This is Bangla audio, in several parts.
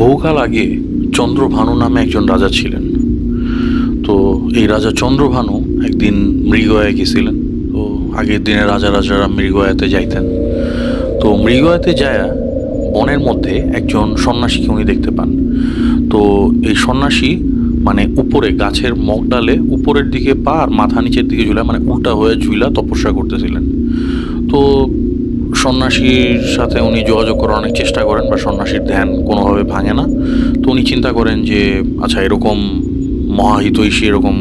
বহুকাল আগে চন্দ্রভানু নামে একজন রাজা ছিলেন। তো এই রাজা চন্দ্রভানু একদিন মৃগয়ায় গেছিলেন। তো আগের দিনে রাজারা মৃগয়াতে যাইতেন। তো মৃগয়াতে যায় বনের মধ্যে একজন সন্ন্যাসীকে উনি দেখতে পান। তো এই সন্ন্যাসী মানে উপরে গাছের মগডালে উপরের দিকে পা আর মাথা নিচের দিকে ঝুলা, মানে উল্টা হয়ে ঝুলা তপস্যা করতেছিলেন। তো সন্ন্যাসীর সাথে উনি যোগাযোগ করার অনেক চেষ্টা করেন, বা সন্ন্যাসীর ধ্যান কোনোভাবে ভাঙে না। তো উনি চিন্তা করেন যে আচ্ছা, এরকম মহাহিতৈষী এরকম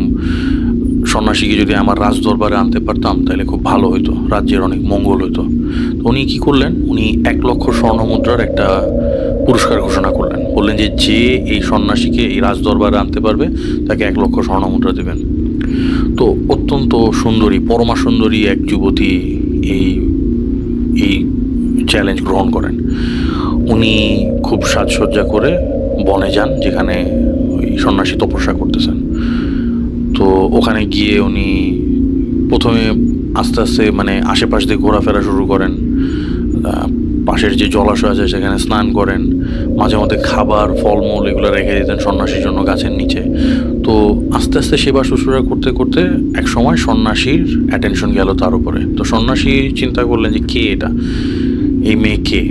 সন্ন্যাসীকে যদি আমার রাজ দরবারে আনতে পারতাম তাহলে খুব ভালো হতো, রাজ্যের অনেক মঙ্গল হতো। তো উনি কী করলেন, উনি 1,00,000 স্বর্ণমুদ্রার একটা পুরস্কার ঘোষণা করলেন। বললেন যে যে এই সন্ন্যাসীকে এই রাজ দরবারে আনতে পারবে তাকে 1,00,000 স্বর্ণমুদ্রা দেবেন। তো অত্যন্ত সুন্দরী, পরমা সুন্দরী এক যুবতী এই এই চ্যালেঞ্জ গ্রহণ করেন। উনি খুব সাজসজ্জা করে বনে যান যেখানে ওই সন্ন্যাসী তপস্যা করতেছেন। তো ওখানে গিয়ে উনি প্রথমে আস্তে আস্তে মানে আশেপাশ দিয়ে ঘোরাফেরা শুরু করেন। পাশের যে জলাশয় আছে সেখানে স্নান করেন। মাঝে মধ্যে খাবার ফলমূল এগুলো রেখে দিতেন সন্ন্যাসীর জন্য গাছের নিচে। তো আস্তে আস্তে সেবা শুশ্রূষা করতে করতে এক সময় সন্ন্যাসীর অ্যাটেনশন গেল তার উপরে। তো সন্ন্যাসী চিন্তা করলেন যে কে এটা, এই মেয়ে কে।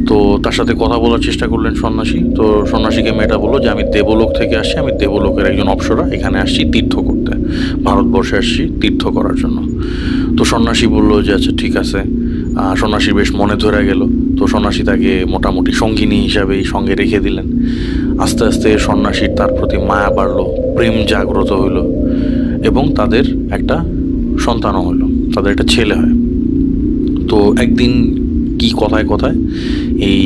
তো তার সাথে কথা বলার চেষ্টা করলেন সন্ন্যাসী। তো সন্ন্যাসীকে মেয়েটা বললো যে আমি দেবলোক থেকে আসছি, আমি দেবলোকের একজন অপ্সরা, এখানে আসছি তীর্থ করতে, ভারতবর্ষে আসছি তীর্থ করার জন্য। তো সন্ন্যাসী বললো যে আচ্ছা ঠিক আছে। সন্ন্যাসীর বেশ মনে ধরে গেল। তো সন্ন্যাসী তাকে মোটামুটি সঙ্গিনী হিসাবেই সঙ্গে রেখে দিলেন। আস্তে আস্তে সন্ন্যাসীর তার প্রতি মায়া বাড়লো, প্রেম জাগ্রত হইল, এবং তাদের একটা সন্তানও হইল, তাদের একটা ছেলে হয়। তো একদিন কি কথায় কথায় এই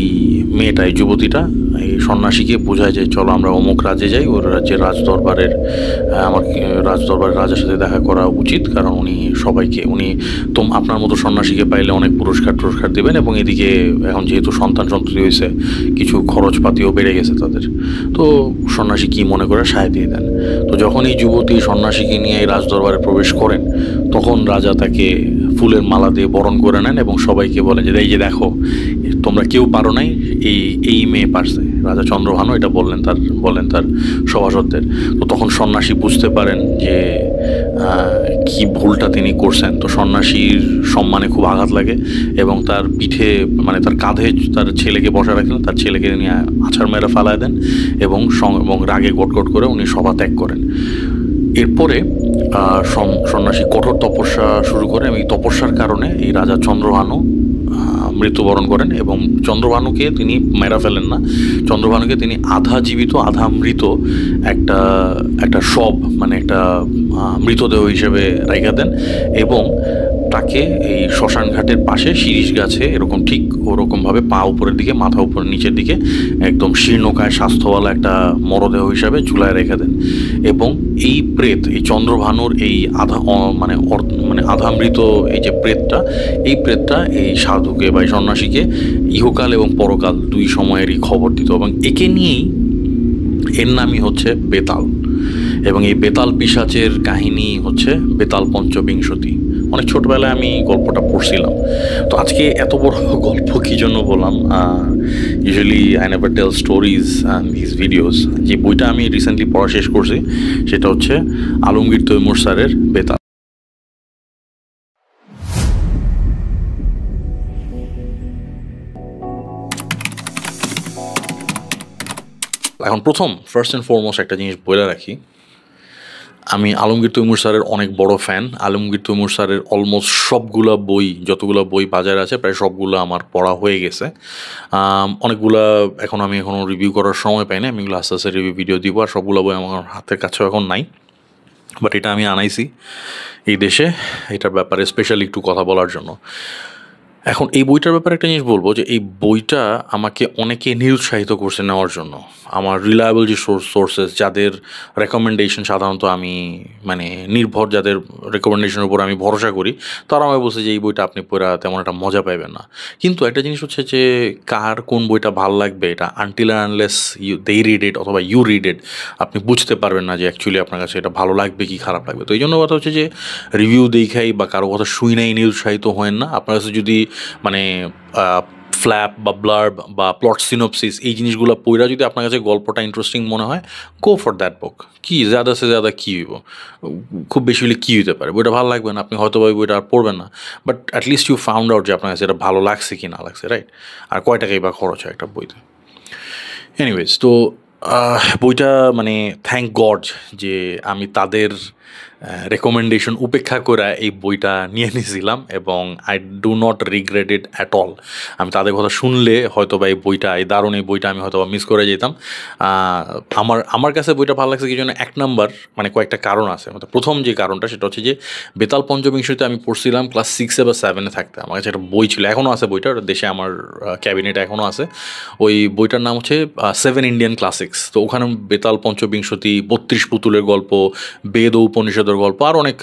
মেয়েটা, এই যুবতীটা এই সন্ন্যাসীকে বোঝায় যে চলো আমরা অমুক রাজ্যে যাই, ওর রাজ্যের রাজদরবারের রাজদরবারের রাজার সাথে দেখা করা উচিত, কারণ উনি সবাইকে আপনার মতো সন্ন্যাসীকে পাইলে অনেক পুরস্কার দেবেন, এবং এদিকে এখন যেহেতু সন্ততি হয়েছে কিছু খরচপাতিও বেড়ে গেছে তাদের। তো সন্ন্যাসী কি মনে করে সায় দিয়ে দেন। তো যখন এই যুবতী সন্ন্যাসীকে নিয়ে এই রাজদরবারে প্রবেশ করেন তখন রাজা তাকে ফুলের মালা দিয়ে বরণ করে নেন এবং সবাইকে বলেন যে এই যে দেখো, তোমরা কেউ পারো নাই, এই মেয়ে পারছে। রাজা চন্দ্রভানু এটা বললেন তার সভাসদদের। তো তখন সন্ন্যাসী বুঝতে পারেন যে কি ভুলটা তিনি করছেন। তো সন্ন্যাসীর সম্মানে খুব আঘাত লাগে এবং তার পিঠে মানে তার কাঁধে তার ছেলেকে বসা রাখলেন, তার ছেলেকে নিয়ে আছাড় মেরে ফালায় দেন এবং রাগে গটগট করে উনি সভা ত্যাগ করেন। এরপরে সন্ন্যাসী কঠোর তপস্যা শুরু করে এবং এই তপস্যার কারণে এই রাজা চন্দ্রভানু মৃত্যুবরণ করেন। এবং চন্দ্রভানুকে তিনি মেরা ফেলেন না, চন্দ্রভানুকে তিনি আধা জীবিত আধা মৃত একটা শব মানে একটা মৃতদেহ হিসেবে রেখে দেন, এবং তাকে এই শ্মশান ঘাটের পাশে শিরীষ গাছে এরকম ঠিক ওরকমভাবে পা উপরের দিকে মাথা উপর নিচের দিকে একদম শীর্ণকায় স্বাস্থ্যওয়ালা একটা মরদেহ হিসাবে ঝুলায় রেখে দেন। এবং এই প্রেত, এই চন্দ্রভানুর এই আধামৃত এই যে প্রেতটা, এই প্রেতটা এই সাধুকে বা এই সন্ন্যাসীকে ইহকাল এবং পরকাল দুই সময়েরই খবর দিত, এবং একে নিয়েই এর নামই হচ্ছে বেতাল। এবং এই বেতাল পিশাচের কাহিনী হচ্ছে বেতাল পঞ্চবিংশতি। অনেক ছোটবেলায় আমি গল্পটা পড়ছিলাম। তো আজকে এত বড় গল্প কী জন্য বললাম, usually I never tell stories and this videos. যে বইটা আমি রিসেন্টলি পড়া শেষ করছি সেটা হচ্ছে আলমগীর তৈমুর স্যারের বেতাল। এখন ফার্স্ট অ্যান্ড ফরমোস্ট একটা জিনিস বলে রাখি, আমি আলমগীর তৈমুর স্যারের অনেক বড় ফ্যান। আলমগীর তৈমুর স্যারের অলমোস্ট সবগুলা বই, যতগুলো বই বাজারে আছে প্রায় সবগুলো আমার পড়া হয়ে গেছে। অনেকগুলা এখনও রিভিউ করার সময় পাই না, আমি এগুলো আস্তে আস্তে রিভিউ ভিডিও দিব। আর সবগুলো বই আমার হাতের কাছেও এখন নাই, বাট এটা আমি আনাইছি এই দেশে এটার ব্যাপারে স্পেশালি একটু কথা বলার জন্য। এখন এই বইটার ব্যাপারে একটা জিনিস বলবো যে এই বইটা আমাকে অনেকে নিরুৎসাহিত করছে নেওয়ার জন্য। আমার রিলায়েবল যে সোর্সেস, যাদের রেকমেন্ডেশন সাধারণত আমি মানে নির্ভর, যাদের রেকমেন্ডেশনের উপর আমি ভরসা করি, তারা আমায় বলছে যে এই বইটা আপনি পড়া তেমন একটা মজা পাইবেন না। কিন্তু একটা জিনিস হচ্ছে যে কার কোন বইটা ভাল লাগবে এটা until and unless they read it অথবা ইউ রিড ইট আপনি বুঝতে পারবেন না যে অ্যাকচুয়ালি আপনার কাছে এটা ভালো লাগবে কি খারাপ লাগবে। তো এই জন্য কথা হচ্ছে যে রিভিউ দেখাই বা কারো কথা শুই নাই নিরুৎসাহিত হয়েন না। আপনার কাছে যদি মানে ফ্ল্যাপ বা ব্লার্ব বা প্লট সিনোপসিস এই জিনিসগুলো পড়া যদি আপনার কাছে গল্পটা ইন্টারেস্টিং মনে হয়, গো ফর দ্যাট বুক। কি জ্যাদা সে জ্যাদা কী হইব, খুব বেশি হলে কী হতে পারে, বইটা ভালো লাগবে না, আপনি হয়তো বা বইটা আর পড়বেন না, but at least you found out যে আপনার কাছে এটা ভালো লাগছে কি না লাগছে, রাইট? আর কয় টাকাই বা খরচ হয় একটা বইতে। এনিওয়েজ, তো বইটা মানে থ্যাংক গড যে আমি তাদের রেকমেন্ডেশন উপেক্ষা করে এই বইটা নিয়ে নিয়েছিলাম, এবং I do not regret it at all. আমি তাদের কথা শুনলে হয়তো বা এই বইটা, এই দারুণ এই বইটা আমি হয়তো বা মিস করে যেতাম। আমার কাছে বইটা ভালো লাগছে কি জন্য, এক নাম্বার মানে কয়েকটা কারণ আছে। প্রথম যে কারণটা সেটা হচ্ছে যে বেতাল পঞ্চবিংশতিতে আমি পড়ছিলাম ক্লাস 6 বা 7 থাকতে। আমার কাছে একটা বই ছিল, এখনও আছে বইটা, ওটা দেশে আমার ক্যাবিনেটে এখনও আছে। ওই বইটার নাম হচ্ছে 7 ইন্ডিয়ান ক্লাসিক্স। তো ওখানে বেতাল পঞ্চবিংশতি, 32 পুতুলের গল্প, বেদ ও উপনিষদের গল্প, আর অনেক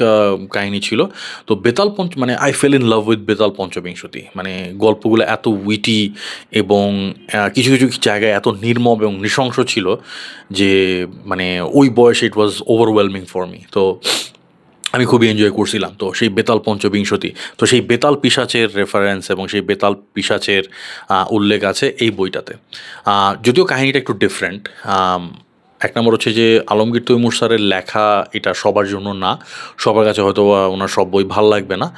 কাহিনী ছিল। তো বেতাল মানে I fail in love with Betal Panchabingshati. মানে গল্পগুলো এত উইটি এবং কিছু কিছু জায়গায় এত নির্মম এবং নৃশংস ছিল যে মানে ওই বয়সে ইট ওয়াজ ওভারওয়েলমিং ফর মি। তো আমি খুবই এনজয় করছিলাম। তো সেই বেতাল পঞ্চবিংশতি, তো সেই বেতাল পিশাচের রেফারেন্স এবং সেই বেতাল পিশাচের উল্লেখ আছে এই বইটাতে। যদিও কাহিনীটা একটু ডিফারেন্ট। এক নম্বর হচ্ছে যে আলমগীর তৈমুর স্যারের লেখা এটা সবার জন্য না, সবার কাছে হয়তো ওনার সব বই ভাল লাগবে না,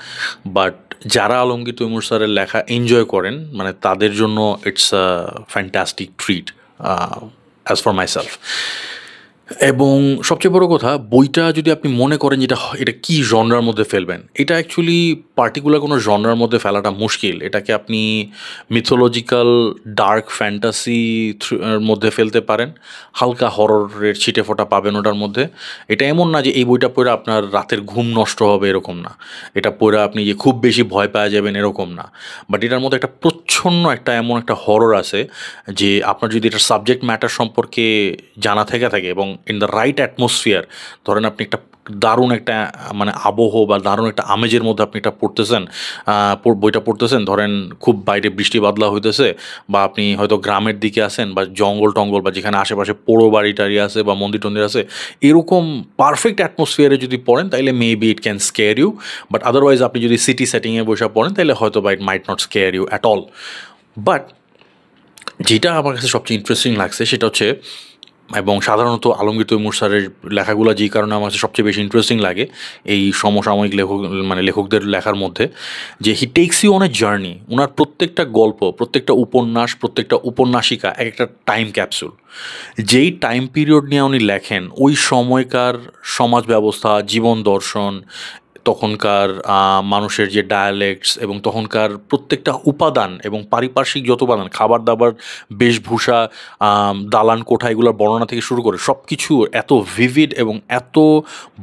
বাট যারা আলমগীর তৈমুর স্যারের লেখা এনজয় করেন মানে তাদের জন্য it's a fantastic treat as for my self. এবং সবচেয়ে বড় কথা, বইটা যদি আপনি মনে করেন যে এটা কী জনরার মধ্যে ফেলবেন, এটা অ্যাকচুয়ালি পার্টিকুলার কোনো জনরার মধ্যে ফেলাটা মুশকিল। এটাকে আপনি মিথোলজিক্যাল ডার্ক ফ্যান্টাসি এর মধ্যে ফেলতে পারেন, হালকা হররের ছিটে ফোঁটা পাবেন ওটার মধ্যে। এটা এমন না যে এই বইটা পড়ে আপনার রাতের ঘুম নষ্ট হবে, এরকম না। এটা পড়ে আপনি যে খুব বেশি ভয় পাওয়া যাবেন, এরকম না। বাট এটার মধ্যে একটা প্রচ্ছন্ন একটা এমন একটা হরর আছে যে আপনার যদি এটার সাবজেক্ট ম্যাটার সম্পর্কে জানা থেকে থাকে এবং ইন দ্য রাইট অ্যাটমসফিয়ার, ধরেন আপনি একটা দারুণ একটা মানে আবহ বা দারুণ একটা আমেজের মধ্যে আপনি এটা পড়তেছেন, বইটা পড়তেছেন, ধরেন খুব বাইরে বৃষ্টি বাদলা হইতেছে, বা আপনি হয়তো গ্রামের দিকে আছেন বা জঙ্গল টঙ্গল বা যেখানে আশেপাশে পোড়ো বাড়ি টাড়ি আছে বা মন্দির টন্দির আছে, এরকম পারফেক্ট অ্যাটমসফিয়ারে যদি পড়েন তাহলে maybe it can scare you. But otherwise আপনি যদি সিটি সেটিংয়ে বসে পড়েন তাহলে হয়তো বা it might not scare you at all. But যেটা আমার কাছে সবচেয়ে ইন্টারেস্টিং লাগছে সেটা হচ্ছে, এবং সাধারণত আলমগীর তৈমুর স্যারের লেখাগুলো যেই কারণে আমার কাছে সবচেয়ে বেশি ইন্টারেস্টিং লাগে এই সমসাময়িক লেখকদের লেখার মধ্যে, যে he takes you on a journey. ওনার প্রত্যেকটা গল্প, প্রত্যেকটা উপন্যাস, প্রত্যেকটা উপন্যাসিকা এক একটা টাইম ক্যাপসুল। যেই টাইম পিরিয়ড নিয়ে উনি লেখেন ওই সময়কার সমাজ ব্যবস্থা, জীবন দর্শন, তখনকার মানুষের যে ডায়ালেক্টস এবং তখনকার প্রত্যেকটা উপাদান এবং পারিপার্শ্বিক যত উপাদান, খাবার দাবার, বেশভূষা, দালান কোঠা, এগুলোর বর্ণনা থেকে শুরু করে সব কিছু এত ভিভিড এবং এত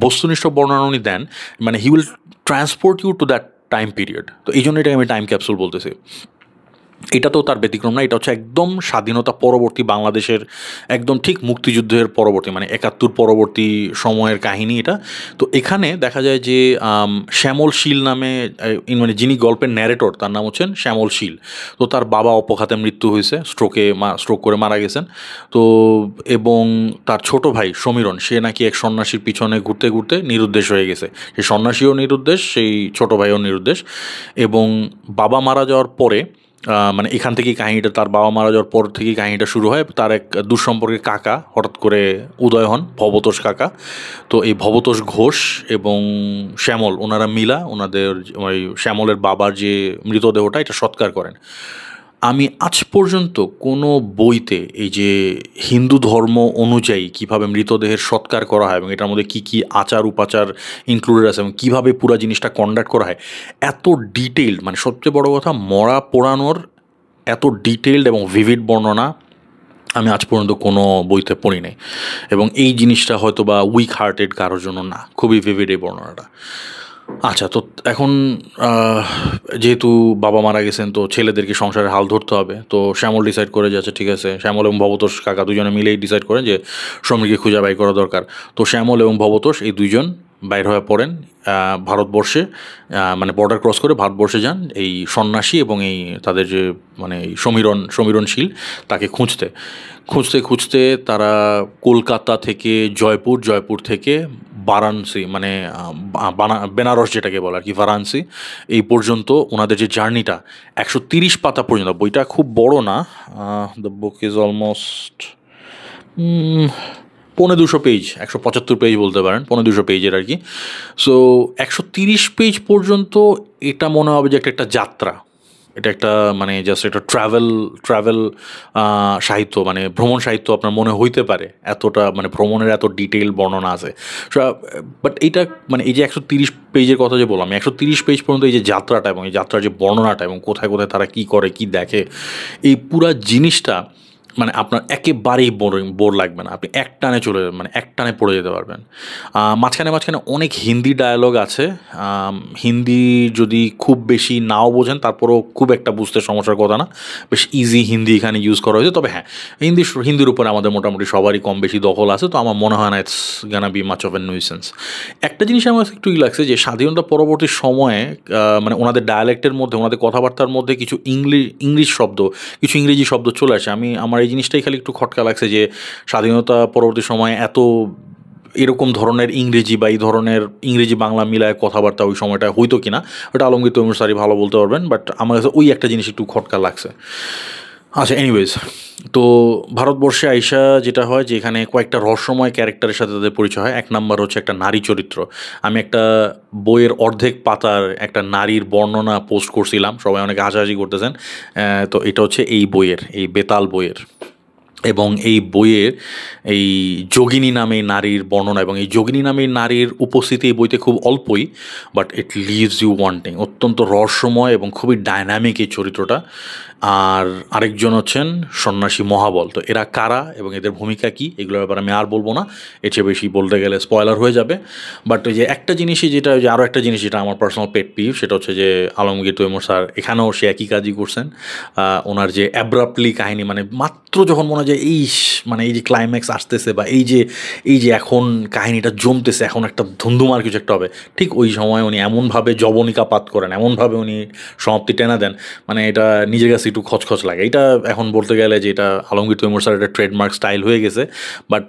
বস্তুনিষ্ঠ বর্ণনা উনি দেন, মানে he will transport you to that time period. তো এই জন্য এটাকে আমি টাইম ক্যাপসুল বলতেছি। এটা তো তার ব্যতিক্রম না, এটা হচ্ছে একদম স্বাধীনতা পরবর্তী বাংলাদেশের, একদম ঠিক মুক্তিযুদ্ধের পরবর্তী মানে 71 পরবর্তী সময়ের কাহিনী এটা। তো এখানে দেখা যায় যে শ্যামল শীল নামে মানে যিনি গল্পের ন্যারেটর তার নাম হচ্ছেন শ্যামল শীল। তো তার বাবা অপঘাতে মৃত্যু হয়েছে, স্ট্রোক করে মারা গেছেন। তো এবং তার ছোট ভাই সমীরণ, সে নাকি এক সন্ন্যাসীর পিছনে ঘুরতে ঘুরতে নিরুদ্দেশ হয়ে গেছে। সেই সন্ন্যাসীও নিরুদ্দেশ, সেই ছোট ভাইও নিরুদ্দেশ। এবং বাবা মারা যাওয়ার পরে মানে এখান থেকেই কাহিনীটা, তার বাবা মারা যাওয়ার পর থেকেই কাহিনীটা শুরু হয়। তার এক দুঃসম্পর্কের কাকা হঠাৎ করে উদয় হন, ভবতোষ কাকা। তো এই ভবতোষ ঘোষ এবং শ্যামল ওনারা মিলা ওনাদের ওই শ্যামলের বাবার যে মৃতদেহটা এটা সৎকার করেন। আমি আজ পর্যন্ত কোনো বইতে এই যে হিন্দু ধর্ম অনুযায়ী কীভাবে মৃতদেহের সৎকার করা হয় এবং এটার মধ্যে কী কী আচার উপাচার ইনক্লুডেড আছে এবং কীভাবে পুরো জিনিসটা কন্ডাক্ট করা হয় এত ডিটেইলড, মানে সবচেয়ে বড় কথা মরা পোড়ানোর এত ডিটেইলড এবং ভিভিড বর্ণনা আমি আজ পর্যন্ত কোনো বইতে পড়ি নাই। এবং এই জিনিসটা হয়তো বা উইক হার্টেড কারোর জন্য না, খুবই ভিভিড এই বর্ণনাটা। আচ্ছা, তো এখন যেহেতু বাবা মারা গেছেন তো ছেলেদেরকে সংসারের হাল ধরতে হবে। তো শ্যামল ডিসাইড করে যাচ্ছে, ঠিক আছে, শ্যামল এবং ভবতোষ কাকা দুজনে মিলেই ডিসাইড করেন যে সমীরকে খুঁজে বাই করা দরকার। তো শ্যামল এবং ভবতোষ এই দুইজন বাইর হয়ে পড়েন ভারতবর্ষে, মানে বর্ডার ক্রস করে ভারতবর্ষে যান এই সন্ন্যাসী এবং এই তাদের যে মানে সমীরণশীল তাকে খুঁজতে। খুঁজতে খুঁজতে তারা কলকাতা থেকে জয়পুর, জয়পুর থেকে বারাণসী মানে বেনারস যেটাকে বলে আর কি, বারাণসী এই পর্যন্ত ওনাদের যে জার্নিটা 130 পাতা পর্যন্ত। বইটা খুব বড় না, the book is almost 250 page, 175 page বলতে পারেন, 250 পেজের আর কি। সো 130 পেজ পর্যন্ত এটা মনে হবে যে একটা যাত্রা, এটা একটা মানে জাস্ট একটা ট্রাভেল সাহিত্য, মানে ভ্রমণ সাহিত্য আপনার মনে হইতে পারে, এতটা মানে ভ্রমণের এত ডিটেইল বর্ণনা আছে। বাট এইটা মানে এই যে 130 পেজের কথা যে বললাম, 130 পেজ পর্যন্ত এই যে যাত্রাটা এবং এই যাত্রার যে বর্ণনাটা এবং কোথায় কোথায় তারা কী করে কী দেখে, এই পুরা জিনিসটা মানে আপনার একেবারেই বোর লাগবে না, আপনি এক টানে পড়ে যেতে পারবেন। মাঝখানে মাঝখানে অনেক হিন্দি ডায়ালগ আছে, হিন্দি যদি খুব বেশি নাও বোঝেন তারপরেও খুব একটা বুঝতে সমস্যার কথা না, বেশ ইজি হিন্দি এখানে ইউজ করা হয়েছে। তবে হ্যাঁ, হিন্দির উপরে আমাদের মোটামুটি সবারই কম বেশি দখল আছে, তো আমার মনে হয় না it's Gaana B much of A nuisance. একটা জিনিস আমার একটু লাগছে যে স্বাধীনতা পরবর্তী সময়ে মানে ওনাদের ডায়ালেক্টের মধ্যে, ওনাদের কথাবার্তার মধ্যে কিছু কিছু ইংরেজি শব্দ চলে আসে। আমার এই জিনিসটাই খালি একটু খটকা লাগছে যে স্বাধীনতা পরবর্তী সময়ে এত এরকম ধরনের ইংরেজি বা এই ধরনের ইংরেজি বাংলা মিলায় কথাবার্তা ওই সময়টা হইতো কিনা, ওটা আলমগীর তৈমুর স্যারই ভালো বলতে পারবেন। বাট আমার কাছে ওই একটা জিনিস একটু খটকা লাগছে। আচ্ছা, এনিওয়েজ, তো ভারতবর্ষে আইসা যেটা হয় যে এখানে কয়েকটা রহস্যময় ক্যারেক্টারের সাথে তাদের পরিচয় হয়। এক নাম্বার হচ্ছে একটা নারী চরিত্র। আমি একটা বইয়ের অর্ধেক পাতার একটা নারীর বর্ণনা পোস্ট করছিলাম, সবাই অনেক হাসাহাসি করতেছেন। তো এটা হচ্ছে এই বইয়ের, এই বেতাল বইয়ের, এবং এই বইয়ের এই যোগিনী নামে নারীর বর্ণনা, এবং এই যোগিনী নামে নারীর উপস্থিতি এই বইতে খুব অল্পই, but it leaves you wanting. অত্যন্ত রহস্যময় এবং খুবই ডায়নামিক এই চরিত্রটা। আর আরেকজন হচ্ছেন সন্ন্যাসী মহাবল। তো এরা কারা এবং এদের ভূমিকা কী, এগুলোর ব্যাপারে আমি আর বলবো না, এর চেয়ে বেশি বলতে গেলে স্পয়লার হয়ে যাবে। বাট ওই যে একটা জিনিসই যেটা, যে আরও একটা জিনিস যেটা আমার পার্সোনাল পেট পিভ, সেটা হচ্ছে যে আলমগীর তৈমুর স্যার এখানেও সে একই কাজই করছেন। ওনার যে অ্যাব্রাপ্টলি কাহিনী, মানে মাত্র যখন মনে হয় যে মানে এই যে ক্লাইম্যাক্স আসতেছে বা এই যে এখন কাহিনীটা জমতেছে, এখন একটা ধুমধুমার কিছু একটা হবে, ঠিক ওই সময় উনি এমনভাবে জবনিকাপাত করেন, এমনভাবে উনি সমাপ্তি টেনা দেন, মানে এটা নিজের কাছে একটু খচখচ লাগে। এটা এখন বলতে গেলে যে এটা আলমগীর তৈমুর স্যার একটা ট্রেডমার্ক স্টাইল হয়ে গেছে। বাট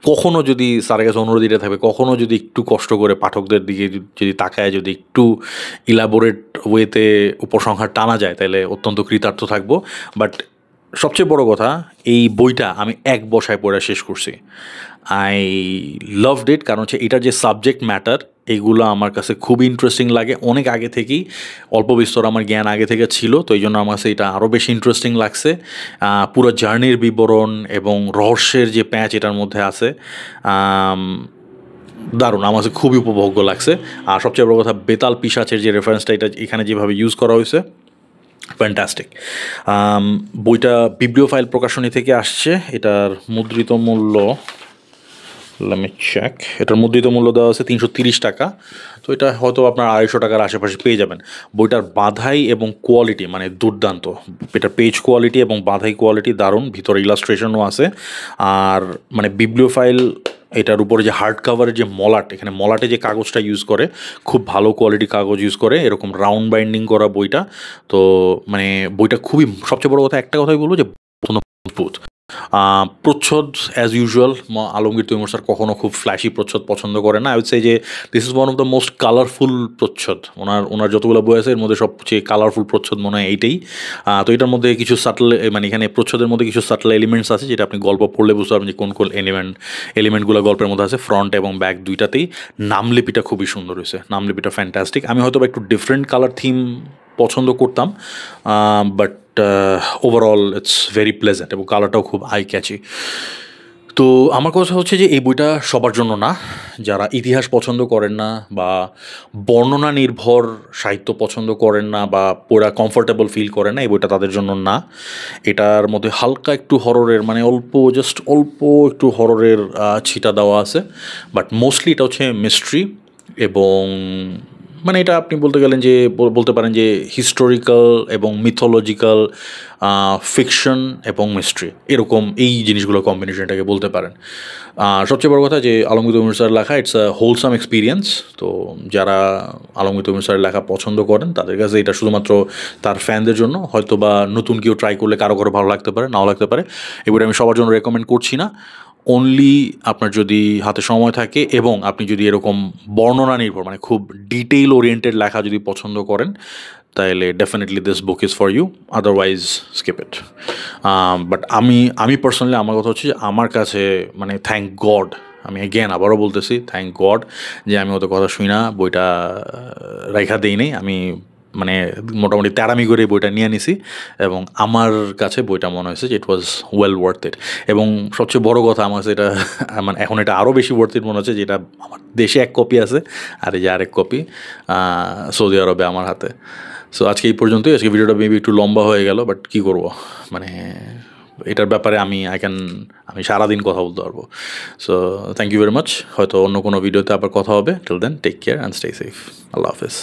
কখনও যদি স্যারের কাছে অনুরোধ এটা থাকবে, কখনও যদি একটু কষ্ট করে পাঠকদের দিকে যদি তাকায়, যদি একটু ইলাবোরেট ওয়েতে উপসংহার টানা যায়, তাহলে অত্যন্ত কৃতার্থ থাকবো। বাট সবচেয়ে বড় কথা, এই বইটা আমি এক বসায় পড়া শেষ করছি। আই লাভড ইট, কারণ হচ্ছে এটার যে সাবজেক্ট ম্যাটার, এইগুলো আমার কাছে খুবই ইন্টারেস্টিং লাগে। অনেক আগে থেকেই অল্প বিস্তর আমার জ্ঞান আগে থেকে ছিল, তো এই জন্য আমার কাছে এটা আরও বেশি ইন্টারেস্টিং লাগছে। পুরো জার্নির বিবরণ এবং রহস্যের যে প্যাঁচ এটার মধ্যে আছে, দারুণ, আমার কাছে খুবই উপভোগ্য লাগছে। আর সবচেয়ে বড় কথা, বেতাল পিশাচের যে রেফারেন্সটা এটা এখানে যেভাবে ইউজ করা হয়েছে, ফ্যান্টাস্টিক। বইটা বিব্লিওফাইল প্রকাশনী থেকে আসছে। এটার মুদ্রিত মূল্য, এটার মুদ্রিত মূল্য দেওয়া আছে 330 টাকা। তো এটা হয়তো আপনার 250 টাকার আশেপাশে পেয়ে যাবেন। বইটার বাঁধাই এবং কোয়ালিটি মানে দুর্দান্ত। এটার পেজ কোয়ালিটি এবং বাঁধাই কোয়ালিটি দারুণ, ভিতরে ইলাস্ট্রেশনও আছে। আর মানে বিব্লিওফাইল এটার উপরে যে হার্ড কাভারের যে মলাট, এখানে মলাটে যে কাগজটা ইউজ করে, খুব ভালো কোয়ালিটি কাগজ ইউজ করে, এরকম রাউন্ড বাইন্ডিং করা বইটা। তো মানে বইটা খুবই, সবচেয়ে বড় কথা একটা কথাই বলবো যে অদ্ভুত। প্রচ্ছদ as usual, Alamgir Taimur sir কখনও খুব ফ্ল্যাশি প্রচ্ছদ পছন্দ করে না। আই উড সে যে this is one of the most colourful প্রচ্ছদ। ওনার যতগুলো বই আছে এর মধ্যে সবচেয়ে কালারফুল প্রচ্ছদ মনে হয় এইটাই। তো এটার মধ্যে কিছু সাটল, মানে এখানে প্রচ্ছদের মধ্যে কিছু সাটল এলিমেন্টস আছে, যেটা আপনি গল্প পড়লে বুঝতে পারবেন যে কোন কোন এলিমেন্টগুলো গল্পের মধ্যে আছে। ফ্রন্ট এবং ব্যাক দুইটাতেই নামলিপিটা খুবই সুন্দর হয়েছে, নামলিপিটা ফ্যান্টাস্টিক। আমি হয়তো একটু ডিফারেন্ট কালার থিম পছন্দ করতাম, but overall it's very pleasant এবং কালারটাও খুব আই ক্যাচি। তো আমার কথা হচ্ছে যে এই বইটা সবার জন্য না। যারা ইতিহাস পছন্দ করেন না বা বর্ণনা নির্ভর সাহিত্য পছন্দ করেন না বা পুরা কমফোর্টেবল ফিল করেন না, এই বইটা তাদের জন্য না। এটার মধ্যে হালকা একটু হররের, মানে অল্প একটু হররের ছিটা দেওয়া আছে, বাট মোস্টলি এটা হচ্ছে মিস্ট্রি এবং মানে এটা আপনি বলতে গেলেন যে বলতে পারেন যে হিস্টোরিক্যাল এবং মিথোলজিক্যাল ফিকশন এবং মিস্ট্রি এরকম এই জিনিসগুলো কম্বিনেশনটাকে বলতে পারেন। সবচেয়ে বড় কথা যে আলমগীর তৈমুর স্যারের লেখা ইটস আ হোলসাম এক্সপিরিয়েন্স। তো যারা আলমগীর তৈমুর স্যারের লেখা পছন্দ করেন তাদের কাছে এটা শুধুমাত্র তার ফ্যানদের জন্য, হয়তো বা নতুন কেউ ট্রাই করলে কারো কারো ভালো লাগতে পারে, নাও লাগতে পারে। এবারে আমি সবার জন্য রেকমেন্ড করছি না। অনলি আপনার যদি হাতে সময় থাকে এবং আপনি যদি এরকম বর্ণনা নির্ভর মানে খুব ডিটেইল ওরিয়েন্টেড লেখা যদি পছন্দ করেন, তাহলে definitely this book is for you, otherwise skip it. But আমি পার্সোনালি আমার কথা হচ্ছে যে আমার কাছে মানে থ্যাংক গড, আমি অ্যাগেন আবারও বলতেছি থ্যাংক গড যে আমি ওদের কথা শুই না বইটা রেখা দিই নেই। আমি মানে মোটামুটি তেরামি করে বইটা নিয়ে নিছি এবং আমার কাছে বইটা মনে হয়েছে যে ইট ওয়াজ ওয়েল ওয়ার্থ ইট। এবং সবচেয়ে বড় কথা আমার কাছে এটা মানে এখন এটা আরও বেশি ওয়ার্থ ইট মনে হচ্ছে, যেটা আমার দেশে এক কপি আছে আর এই যে আরেক কপি সৌদি আরবে আমার হাতে। সো আজকে এই পর্যন্তই। আজকে ভিডিওটা মেবি একটু লম্বা হয়ে গেল, বাট কী করবো, মানে এটার ব্যাপারে আমি সারাদিন কথা বলতে পারবো। So thank you very much. হয়তো অন্য কোনো ভিডিওতে আবার কথা হবে। Till then take care and stay safe. আল্লাহ হাফেজ।